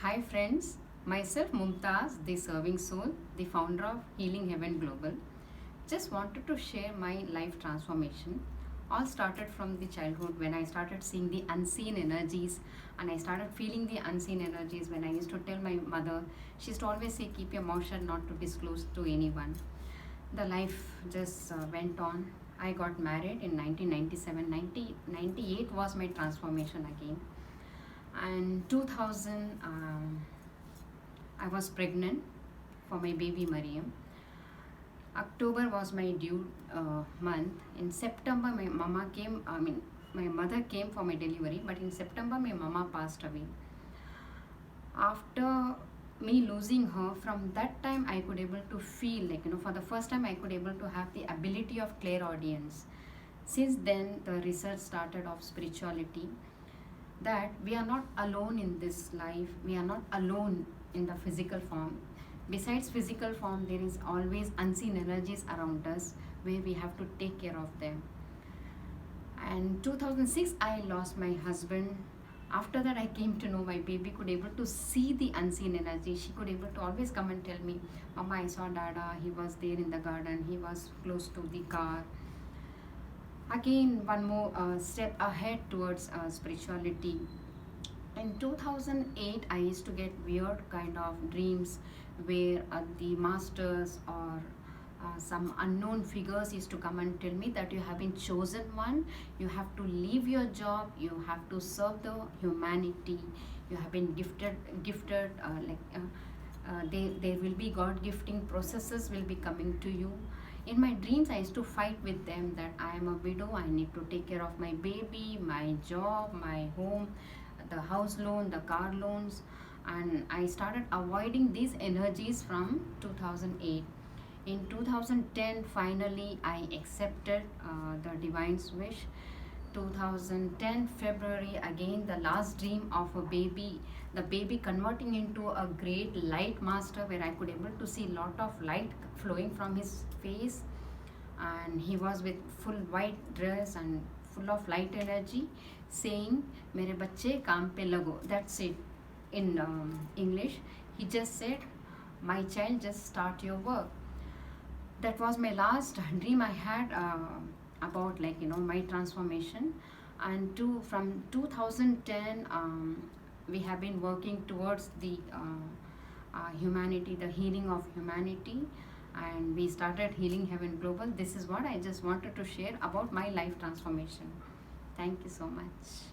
Hi friends, myself Mumtaz, TheServingSoul, the founder of Healing Heaven Global. Just wanted to share my life transformation. All started from the childhood when I started seeing the unseen energies and I started feeling the unseen energies when I used to tell my mother. She used to always say, keep your mouth shut, not to disclose to anyone. The life just went on. I got married in 1997. 1998 was my transformation again. And 2000, I was pregnant for my baby Mariam. October was my due month. In September, my mother came for my delivery, but in September, my mama passed away. After me losing her, from that time, I could able to feel for the first time, I could able to have the ability of clairaudience. Since then, the research started of spirituality, that we are not alone in this life, we are not alone in the physical form. Besides physical form, there is always unseen energies around us where we have to take care of them. And 2006 I lost my husband. After that I came to know my baby could able to see the unseen energy. She could able to always come and tell me, Mama, I saw Dada, he was there in the garden, he was close to the car. Again, one more step ahead towards spirituality. In 2008, I used to get weird kind of dreams where the masters or some unknown figures used to come and tell me that you have been chosen one, you have to leave your job, you have to serve the humanity, you have been gifted there will be God gifting processes will be coming to you. In my dreams, I used to fight with them that I am a widow, I need to take care of my baby, my job, my home, the house loan, the car loans, and I started avoiding these energies from 2008. In 2010, finally, I accepted the divine's wish. 2010 February, again the last dream of a baby, the baby converting into a great light master where I could able to see lot of light flowing from his face, and he was with full white dress and full of light energy, saying mere bacche kaam pe lago. That's it in English. He just said, my child, just start your work. That was my last dream I had about my transformation. And from 2010 we have been working towards the humanity, the healing of humanity, and we started Healing Heaven Global. This is what I just wanted to share about my life transformation. Thank you so much.